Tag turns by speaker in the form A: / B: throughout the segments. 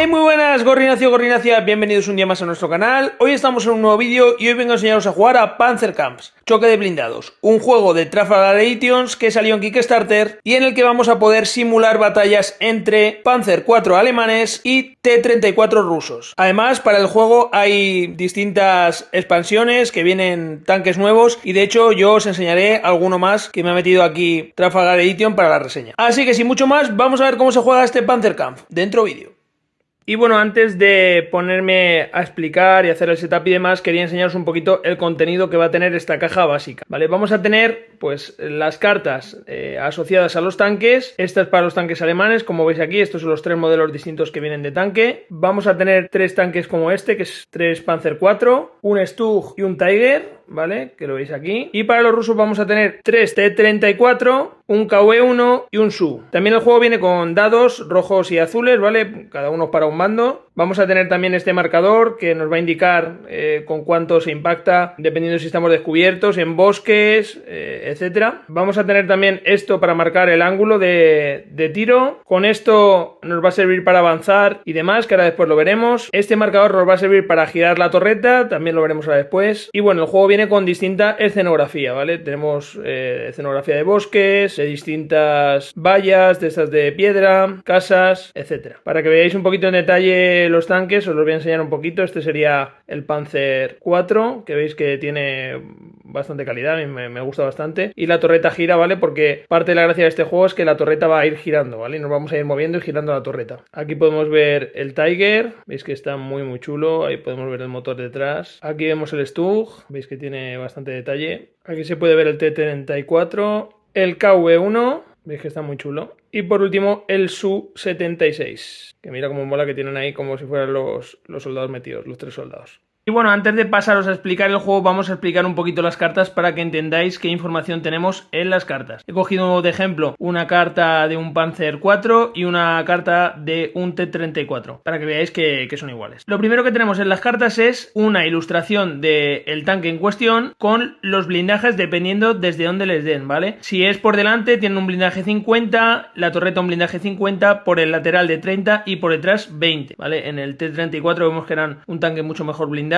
A: Hey, muy buenas, Gorrinacia, bienvenidos un día más a nuestro canal. Hoy estamos en un nuevo vídeo y hoy vengo a enseñaros a jugar a Panzerkampf, Choque de Blindados, un juego de Trafalgar Editions que salió en Kickstarter y en el que vamos a poder simular batallas entre Panzer IV alemanes y T-34 rusos. Además, para el juego hay distintas expansiones que vienen tanques nuevos y de hecho yo os enseñaré alguno más que me ha metido aquí Trafalgar Edition para la reseña. Así que sin mucho más, vamos a ver cómo se juega este Panzerkampf dentro vídeo. Y bueno, antes de ponerme a explicar y hacer el setup y demás, quería enseñaros un poquito el contenido que va a tener esta caja básica, ¿vale? Vamos a tener, pues, las cartas asociadas a los tanques. Esta es para los tanques alemanes, como veis aquí, estos son los tres modelos distintos que vienen de tanque. Vamos a tener tres tanques como este, que es 3 Panzer IV, un Stug y un Tiger, ¿vale? Que lo veis aquí. Y para los rusos vamos a tener 3 T-34, un KV-1 y un Su. También el juego viene con dados rojos y azules, ¿vale? Cada uno para un bando. Vamos a tener también este marcador que nos va a indicar con cuánto se impacta dependiendo si estamos descubiertos, en bosques, etcétera. Vamos a tener también esto para marcar el ángulo de tiro. Con esto nos va a servir para avanzar y demás, que ahora después lo veremos. Este marcador nos va a servir para girar la torreta, también lo veremos ahora después. Y bueno, el juego viene con distinta escenografía, ¿vale? Tenemos escenografía de bosques, de distintas vallas, de estas de piedra, casas, etcétera. Para que veáis un poquito en detalle los tanques, os los voy a enseñar un poquito. Este sería el Panzer IV, que veis que tiene bastante calidad, a mí me gusta bastante. Y la torreta gira, ¿vale? Porque parte de la gracia de este juego es que la torreta va a ir girando, ¿vale? Y nos vamos a ir moviendo y girando la torreta. Aquí podemos ver el Tiger, veis que está muy chulo. Ahí podemos ver el motor detrás. Aquí vemos el Stug, veis que tiene bastante detalle. Aquí se puede ver el T-34, el KV-1, veis que está muy chulo. Y por último el Su-76, que mira cómo mola, que tienen ahí como si fueran los soldados metidos, los tres soldados. Y bueno, antes de pasaros a explicar el juego, vamos a explicar un poquito las cartas para que entendáis qué información tenemos en las cartas. He cogido de ejemplo una carta de un Panzer IV y una carta de un T-34, para que veáis que son iguales. Lo primero que tenemos en las cartas es una ilustración del tanque en cuestión con los blindajes dependiendo desde dónde les den, ¿vale? Si es por delante, tienen un blindaje 50, la torreta un blindaje 50, por el lateral de 30 y por detrás 20, ¿vale? En el T-34 vemos que eran un tanque mucho mejor blindado,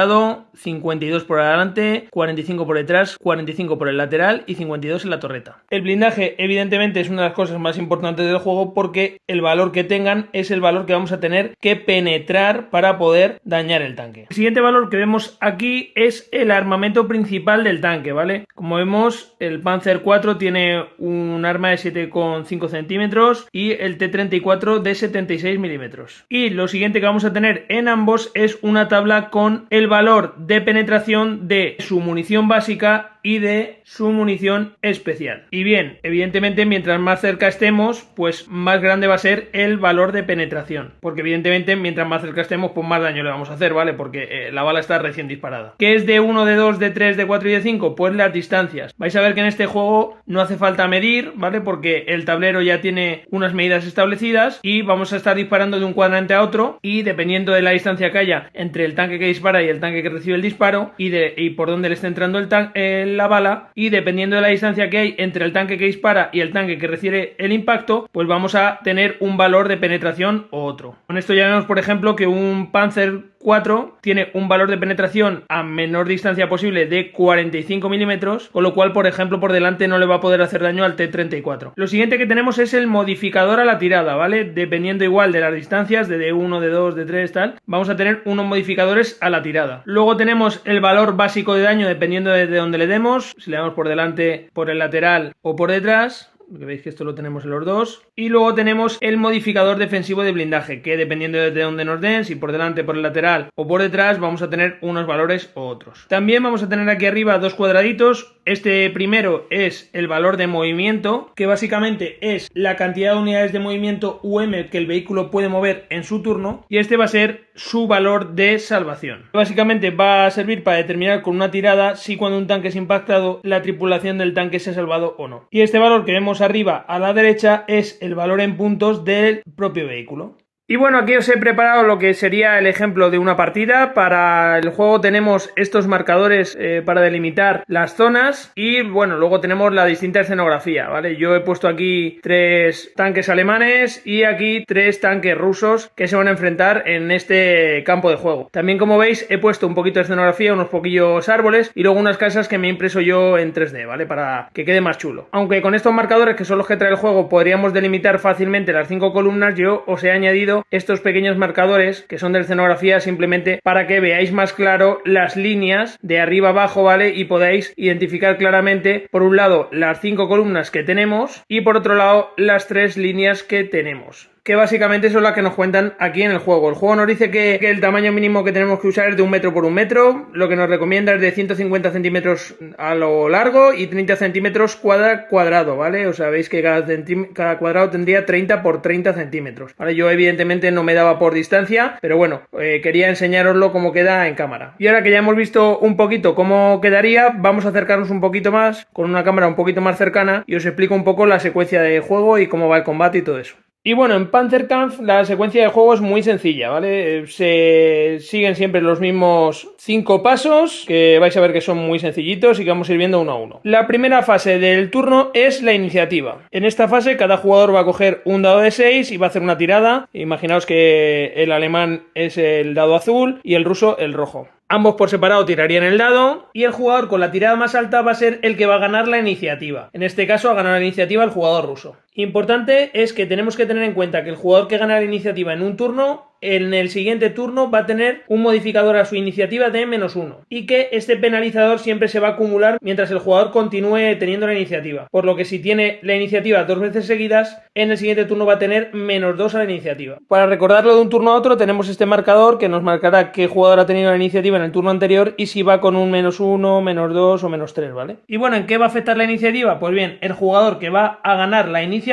A: 52 por adelante, 45 por detrás, 45 por el lateral y 52 en la torreta. El blindaje evidentemente es una de las cosas más importantes del juego porque el valor que tengan es el valor que vamos a tener que penetrar para poder dañar el tanque. El siguiente valor que vemos aquí es el armamento principal del tanque, ¿vale? Como vemos, el Panzer IV tiene un arma de 7,5 centímetros y el T-34 de 76 milímetros. Y lo siguiente que vamos a tener en ambos es una tabla con el valor de penetración de su munición básica y de su munición especial. Y bien, evidentemente mientras más cerca estemos, pues más grande va a ser el valor de penetración, porque evidentemente mientras más cerca estemos, pues más daño le vamos a hacer, ¿vale? Porque la bala está recién disparada. ¿Qué es de 1, de 2, de 3, de 4 y de 5? Pues las distancias. Vais a ver que en este juego no hace falta medir, ¿vale? Porque el tablero ya tiene unas medidas establecidas y vamos a estar disparando de un cuadrante a otro y dependiendo de la distancia que haya entre el tanque que dispara y el tanque que recibe el disparo y por dónde le está entrando la bala, y dependiendo de la distancia que hay entre el tanque que dispara y el tanque que recibe el impacto, pues vamos a tener un valor de penetración u otro. Con esto ya vemos, por ejemplo, que un Panzer IV tiene un valor de penetración a menor distancia posible de 45 milímetros, con lo cual, por ejemplo, por delante no le va a poder hacer daño al T-34. Lo siguiente que tenemos es el modificador a la tirada, ¿vale? Dependiendo igual de las distancias, de D1, de 2, de 3, tal, vamos a tener unos modificadores a la tirada. Luego tenemos el valor básico de daño dependiendo de dónde le demos, si le damos por delante, por el lateral o por detrás. Que veis que esto lo tenemos en los dos. Y luego tenemos el modificador defensivo de blindaje, que dependiendo de dónde nos den, si por delante, por el lateral o por detrás, vamos a tener unos valores u otros. También vamos a tener aquí arriba dos cuadraditos. Este primero es el valor de movimiento, que básicamente es la cantidad de unidades de movimiento UM que el vehículo puede mover en su turno, y este va a ser su valor de salvación. Básicamente va a servir para determinar con una tirada si cuando un tanque es impactado la tripulación del tanque se ha salvado o no. Y este valor que vemos arriba a la derecha es el valor en puntos del propio vehículo. Y bueno, aquí os he preparado lo que sería el ejemplo de una partida. Para el juego tenemos estos marcadores para delimitar las zonas y bueno, luego tenemos la distinta escenografía, ¿vale? Yo he puesto aquí 3 tanques alemanes y aquí 3 tanques rusos que se van a enfrentar en este campo de juego. También, como veis, he puesto un poquito de escenografía, unos poquillos árboles y luego unas casas que me he impreso yo en 3D, ¿vale? Para que quede más chulo. Aunque con estos marcadores, que son los que trae el juego, podríamos delimitar fácilmente las 5 columnas, yo os he añadido estos pequeños marcadores que son de escenografía simplemente para que veáis más claro las líneas de arriba abajo, ¿vale? Y podáis identificar claramente, por un lado, las 5 columnas que tenemos y por otro lado, las 3 líneas que tenemos, que básicamente son las que nos cuentan aquí en el juego. El juego nos dice que el tamaño mínimo que tenemos que usar es de 1 metro por 1 metro, lo que nos recomienda es de 150 centímetros a lo largo y 30 centímetros cuadrado, ¿vale? O sea, veis que cada cuadrado tendría 30 por 30 centímetros, ¿vale? Yo evidentemente no me daba por distancia, pero bueno, quería enseñaroslo cómo queda en cámara. Y ahora que ya hemos visto un poquito cómo quedaría, vamos a acercarnos un poquito más, con una cámara un poquito más cercana, y os explico un poco la secuencia de juego y cómo va el combate y todo eso. Y bueno, en Panzerkampf la secuencia de juego es muy sencilla, ¿vale? Se siguen siempre los mismos 5 pasos, que vais a ver que son muy sencillitos y que vamos a ir viendo uno a uno. La primera fase del turno es la iniciativa. En esta fase cada jugador va a coger un dado de 6 y va a hacer una tirada. Imaginaos que el alemán es el dado azul y el ruso el rojo. Ambos por separado tirarían el dado y el jugador con la tirada más alta va a ser el que va a ganar la iniciativa. En este caso ha ganado la iniciativa el jugador ruso. Importante es que tenemos que tener en cuenta que el jugador que gana la iniciativa en un turno, en el siguiente turno va a tener un modificador a su iniciativa de -1 y que este penalizador siempre se va a acumular mientras el jugador continúe teniendo la iniciativa, por lo que si tiene la iniciativa 2 veces seguidas, en el siguiente turno va a tener -2 a la iniciativa. Para recordarlo de un turno a otro tenemos este marcador que nos marcará qué jugador ha tenido la iniciativa en el turno anterior y si va con un -1, -2 o -3, ¿vale? Y bueno, ¿en qué va a afectar la iniciativa? Pues bien, el jugador que va a ganar la iniciativa,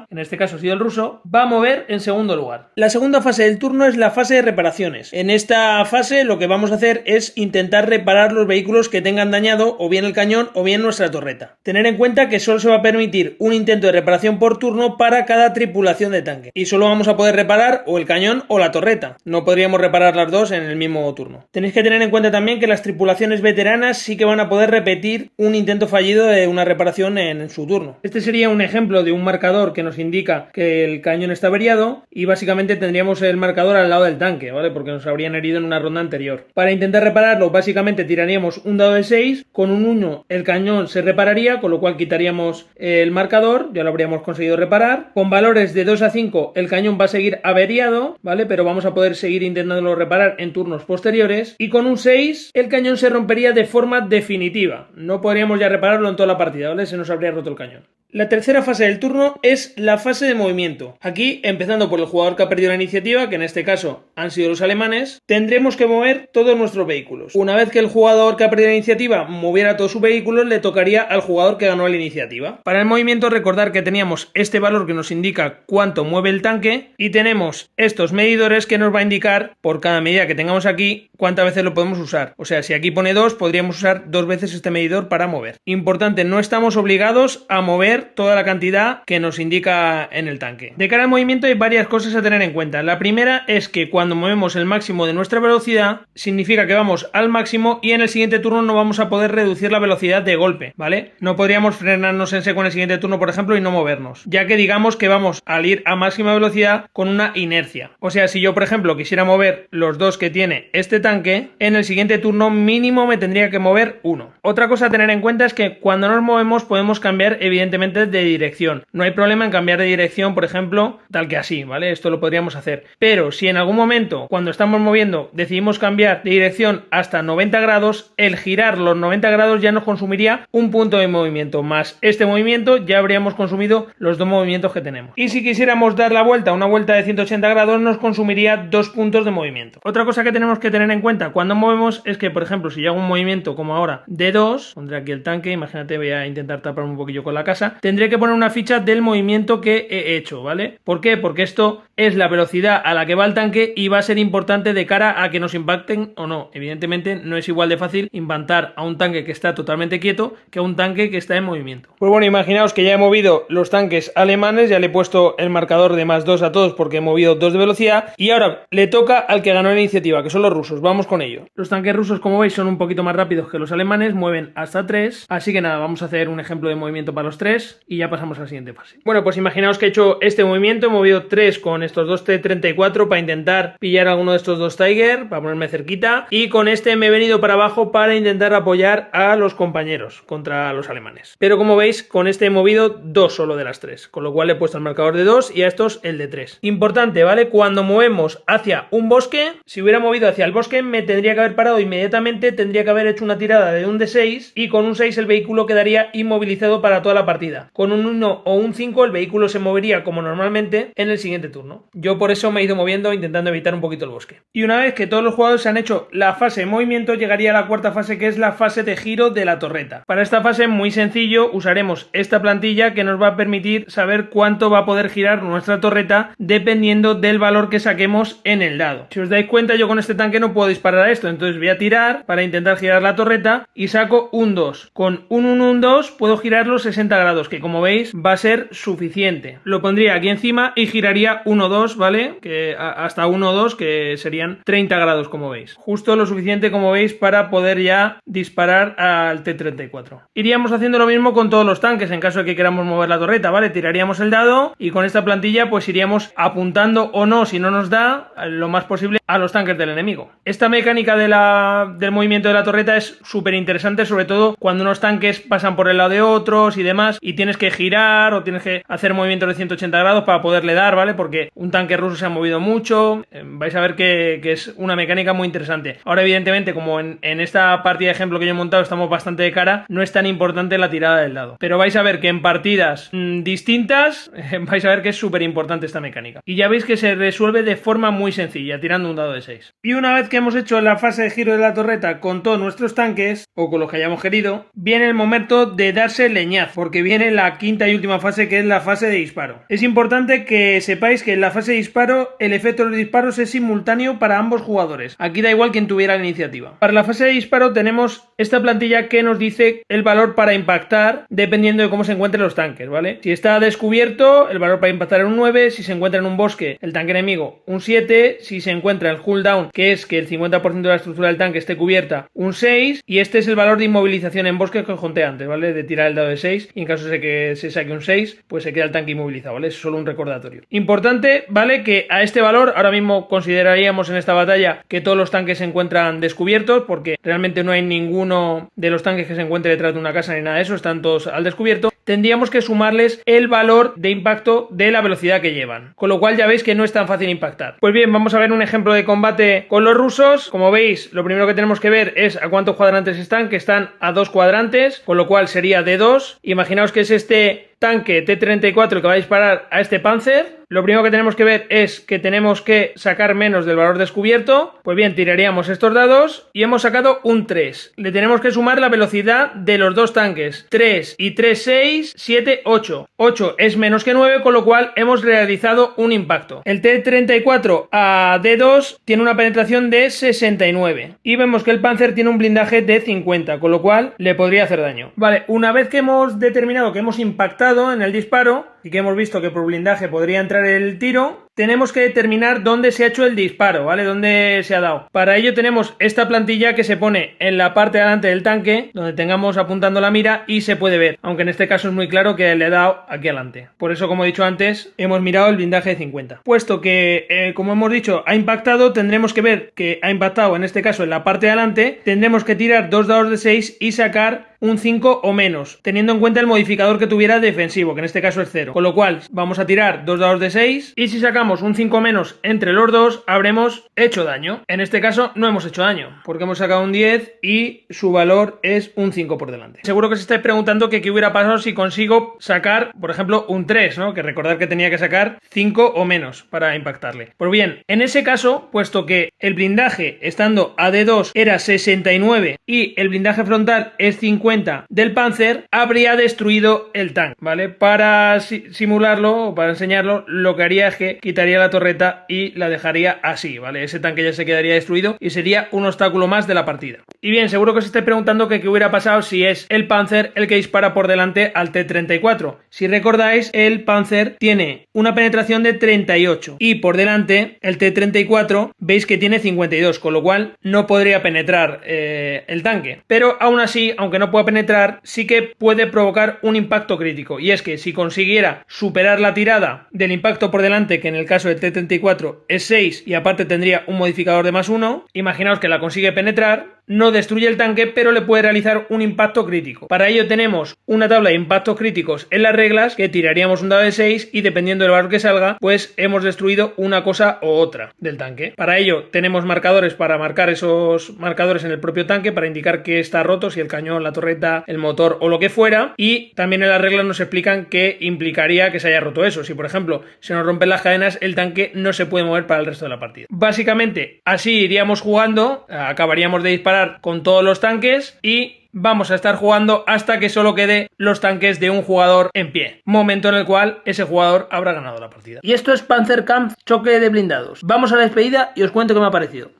A: en este caso ha sido el ruso, va a mover en segundo lugar. La segunda fase del turno es la fase de reparaciones. En esta fase lo que vamos a hacer es intentar reparar los vehículos que tengan dañado o bien el cañón o bien nuestra torreta. Tener en cuenta que solo se va a permitir un intento de reparación por turno para cada tripulación de tanque y solo vamos a poder reparar o el cañón o la torreta. No podríamos reparar las dos en el mismo turno. Tenéis que tener en cuenta también que las tripulaciones veteranas sí que van a poder repetir un intento fallido de una reparación en su turno. Este sería un ejemplo de un marcador que nos indica que el cañón está averiado y básicamente tendríamos el marcador al lado del tanque, ¿vale? Porque nos habrían herido en una ronda anterior. Para intentar repararlo, básicamente tiraríamos un dado de 6, con un 1 el cañón se repararía, con lo cual quitaríamos el marcador, ya lo habríamos conseguido reparar. Con valores de 2 a 5 el cañón va a seguir averiado, ¿vale? Pero vamos a poder seguir intentándolo reparar en turnos posteriores. Y con un 6 el cañón se rompería de forma definitiva. No podríamos ya repararlo en toda la partida, ¿vale? Se nos habría roto el cañón. La tercera fase del turno es la fase de movimiento. Aquí, empezando por el jugador que ha perdido la iniciativa, que en este caso han sido los alemanes, tendremos que mover todos nuestros vehículos. Una vez que el jugador que ha perdido la iniciativa moviera todos sus vehículos, le tocaría al jugador que ganó la iniciativa. Para el movimiento, recordar que teníamos este valor que nos indica cuánto mueve el tanque y tenemos estos medidores que nos va a indicar, por cada medida que tengamos aquí, cuántas veces lo podemos usar. O sea, si aquí pone 2, podríamos usar 2 veces este medidor para mover. Importante, no estamos obligados a mover toda la cantidad que nos indica en el tanque. De cara al movimiento hay varias cosas a tener en cuenta. La primera es que cuando movemos el máximo de nuestra velocidad, significa que vamos al máximo y en el siguiente turno no vamos a poder reducir la velocidad de golpe, ¿vale? No podríamos frenarnos en seco en el siguiente turno, por ejemplo, y no movernos, ya que digamos que vamos al ir a máxima velocidad con una inercia. O sea, si yo, por ejemplo, quisiera mover los 2 que tiene este tanque, en el siguiente turno mínimo me tendría que mover 1. Otra cosa a tener en cuenta es que cuando nos movemos podemos cambiar evidentemente de dirección. No hay problema en cambiar de dirección, por ejemplo, tal que así, ¿vale? Esto lo podríamos hacer. Pero si en algún momento, cuando estamos moviendo, decidimos cambiar de dirección hasta 90 grados, el girar los 90 grados ya nos consumiría un punto de movimiento, más este movimiento ya habríamos consumido los 2 movimientos que tenemos. Y si quisiéramos dar la vuelta, una vuelta de 180 grados, nos consumiría 2 puntos de movimiento. Otra cosa que tenemos que tener en cuenta cuando movemos es que, por ejemplo, si yo hago un movimiento como ahora de 2, pondré aquí el tanque, imagínate, voy a intentar tapar un poquillo con la casa. tendré que poner una ficha del movimiento que he hecho, ¿vale? ¿Por qué? Porque esto es la velocidad a la que va el tanque y va a ser importante de cara a que nos impacten o no. Evidentemente no es igual de fácil impactar a un tanque que está totalmente quieto que a un tanque que está en movimiento. Pues bueno, imaginaos que ya he movido los tanques alemanes, ya le he puesto el marcador de +2 a todos porque he movido 2 de velocidad y ahora le toca al que ganó la iniciativa, que son los rusos. Vamos con ello. Los tanques rusos, como veis, son un poquito más rápidos que los alemanes, mueven hasta 3, así que nada, vamos a hacer un ejemplo de movimiento para los 3 y ya pasamos a la siguiente fase. Bueno, pues imaginaos que he hecho este movimiento, he movido 3 con estos dos T-34 para intentar pillar alguno de estos dos Tiger, para ponerme cerquita, y con este me he venido para abajo para intentar apoyar a los compañeros contra los alemanes. Pero como veis, con este he movido 2 solo de las 3, con lo cual he puesto el marcador de 2 y a estos el de 3. Importante, ¿vale? Cuando movemos hacia un bosque, si hubiera movido hacia el bosque me tendría que haber parado inmediatamente, tendría que haber hecho una tirada de un D6 y con un 6 el vehículo quedaría inmovilizado para toda la partida. Con un 1 o un 5 el vehículo se movería como normalmente en el siguiente turno. Yo por eso me he ido moviendo intentando evitar un poquito el bosque. Y una vez que todos los jugadores se han hecho la fase de movimiento, llegaría a la cuarta fase, que es la fase de giro de la torreta. Para esta fase, muy sencillo, usaremos esta plantilla que nos va a permitir saber cuánto va a poder girar nuestra torreta dependiendo del valor que saquemos en el dado. Si os dais cuenta, yo con este tanque no puedo disparar a esto, entonces voy a tirar para intentar girar la torreta y saco un 2. Con un 1, un 2 puedo girarlo 60 grados, que como veis va a ser suficiente. Lo pondría aquí encima y giraría 1, 2, ¿vale? Que hasta 1, 2, que serían 30 grados, como veis. Justo lo suficiente, como veis, para poder ya disparar al T-34. Iríamos haciendo lo mismo con todos los tanques en caso de que queramos mover la torreta, ¿vale? Tiraríamos el dado y con esta plantilla pues iríamos apuntando o no, si no nos da, lo más posible a los tanques del enemigo. Esta mecánica del movimiento de la torreta es súper interesante, sobre todo cuando unos tanques pasan por el lado de otros y demás y tienes que girar o tienes que hacer movimientos de 180 grados para poderle dar, ¿vale? Porque un tanque ruso se ha movido mucho, vais a ver que es una mecánica muy interesante. Ahora evidentemente, como en esta partida de ejemplo que yo he montado estamos bastante de cara, no es tan importante la tirada del dado, pero vais a ver que en partidas distintas vais a ver que es súper importante esta mecánica y ya veis que se resuelve de forma muy sencilla, tirando un dado de 6. Y una vez que hemos hecho la fase de giro de la torreta con todos nuestros tanques o con los que hayamos querido, viene el momento de darse leñaz, porque viene la quinta y última fase, que es la fase de disparo. Es importante que sepáis que en la fase de disparo el efecto de los disparos es simultáneo para ambos jugadores. Aquí da igual quien tuviera la iniciativa. Para la fase de disparo tenemos esta plantilla que nos dice el valor para impactar dependiendo de cómo se encuentren los tanques, ¿vale? Si está descubierto, el valor para impactar es un 9, si se encuentra en un bosque el tanque enemigo, un 7, si se encuentra el hull down, que es que el 50% de la estructura del tanque esté cubierta, un 6, y este es el valor de inmovilización en bosque que os conté antes, ¿vale? De tirar el dado de 6, y en caso de que se saque un 6, pues se queda el tanque inmovilizado, ¿vale? Es solo un recordatorio. Importante, ¿vale? Que a este valor, ahora mismo consideraríamos en esta batalla que todos los tanques se encuentran descubiertos, porque realmente no hay ninguno de los tanques que se encuentre detrás de una casa ni nada de eso, están todos al descubierto. Tendríamos que sumarles el valor de impacto de la velocidad que llevan, con lo cual ya veis que no es tan fácil impactar. Pues bien, vamos a ver un ejemplo de combate con los rusos. Como veis, lo primero que tenemos que ver es a cuántos cuadrantes están, que están a 2 cuadrantes, con lo cual sería de 2. Imaginaos que es este tanque T-34 que va a disparar a este Panzer. Lo primero que tenemos que ver es que tenemos que sacar menos del valor descubierto. Pues bien, tiraríamos estos dados y hemos sacado un 3. Le tenemos que sumar la velocidad de los dos tanques. 3 y 3, 6, 7, 8. 8 es menos que 9, con lo cual hemos realizado un impacto. El T-34 a D2 tiene una penetración de 69. Y vemos que el Panzer tiene un blindaje de 50, con lo cual le podría hacer daño. Vale, una vez que hemos determinado que hemos impactado en el disparo y que hemos visto que por blindaje podría entrar el tiro, tenemos que determinar dónde se ha hecho el disparo, ¿vale? Dónde se ha dado. Para ello tenemos esta plantilla que se pone en la parte de delante del tanque, donde tengamos apuntando la mira y se puede ver, aunque en este caso es muy claro que le he dado aquí adelante. Por eso, como he dicho antes, hemos mirado el blindaje de 50. Puesto que, como hemos dicho, ha impactado, tendremos que ver que ha impactado, en este caso en la parte de delante, tendremos que tirar 2 dados de 6 y sacar un 5 o menos, teniendo en cuenta el modificador que tuviera defensivo, que en este caso es 0. con lo cual vamos a tirar 2 dados de 6 y si sacamos un 5 menos entre los dos habremos hecho daño. En este caso no hemos hecho daño porque hemos sacado un 10 y su valor es un 5 por delante. Seguro que os estáis preguntando que qué hubiera pasado si consigo sacar, por ejemplo, un 3, ¿no? Que recordad que tenía que sacar 5 o menos para impactarle. Pues bien, en ese caso, puesto que el blindaje estando a D2 era 69 y el blindaje frontal es 50 del Panzer, habría destruido el tanque, ¿vale? Para simularlo o para enseñarlo, lo que haría es que quitaría la torreta y la dejaría así, ¿vale? Ese tanque ya se quedaría destruido y sería un obstáculo más de la partida. Y bien, seguro que os estáis preguntando que qué hubiera pasado si es el Panzer el que dispara por delante al T-34. Si recordáis, el Panzer tiene una penetración de 38 y por delante el T-34 veis que tiene 52, con lo cual no podría penetrar el tanque. Pero aún así, aunque no pueda penetrar, sí que puede provocar un impacto crítico. Y es que si consiguiera superar la tirada del impacto por delante, que en el caso del T-34 es 6 y aparte tendría un modificador de +1, imaginaos que la consigue penetrar, no destruye el tanque, pero le puede realizar un impacto crítico. Para ello tenemos una tabla de impactos críticos en las reglas que tiraríamos un dado de 6 y dependiendo del valor que salga, pues hemos destruido una cosa u otra del tanque. Para ello tenemos marcadores para marcar esos marcadores en el propio tanque para indicar que está roto, si el cañón, la torreta, el motor o lo que fuera, y también en las reglas nos explican qué implicaría que se haya roto eso. Si por ejemplo se nos rompen las cadenas, el tanque no se puede mover para el resto de la partida. Básicamente así iríamos jugando, acabaríamos de disparar con todos los tanques y vamos a estar jugando hasta que solo quede los tanques de un jugador en pie, momento en el cual ese jugador habrá ganado la partida. Y esto es Panzer Kampf Choque de Blindados. Vamos a la despedida y os cuento qué me ha parecido.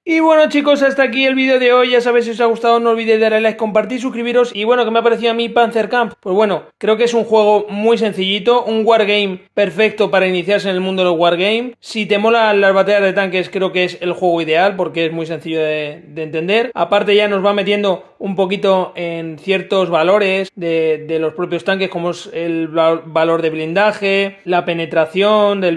A: Y bueno chicos, hasta aquí el vídeo de hoy. Ya sabéis, si os ha gustado no olvidéis darle like, compartir, suscribiros. Y bueno, ¿qué me ha parecido a mí Panzer Kampf? Pues bueno, creo que es un juego muy sencillito, un wargame perfecto para iniciarse en el mundo de los wargames. Si te molan las batallas de tanques, creo que es el juego ideal porque es muy sencillo de entender. Aparte ya nos va metiendo un poquito en ciertos valores de los propios tanques, como es el valor de blindaje, la penetración del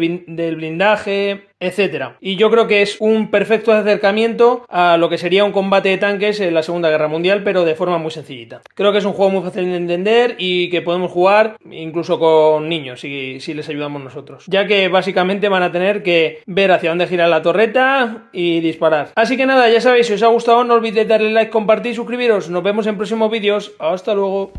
A: blindaje, etcétera. Y yo creo que es un perfecto acercamiento a lo que sería un combate de tanques en la Segunda Guerra Mundial, pero de forma muy sencillita. Creo que es un juego muy fácil de entender y que podemos jugar incluso con niños si les ayudamos nosotros, ya que básicamente van a tener que ver hacia dónde gira la torreta y disparar. Así que nada, ya sabéis, si os ha gustado no olvidéis darle like, compartir, suscribiros. Nos vemos en próximos vídeos. Hasta luego.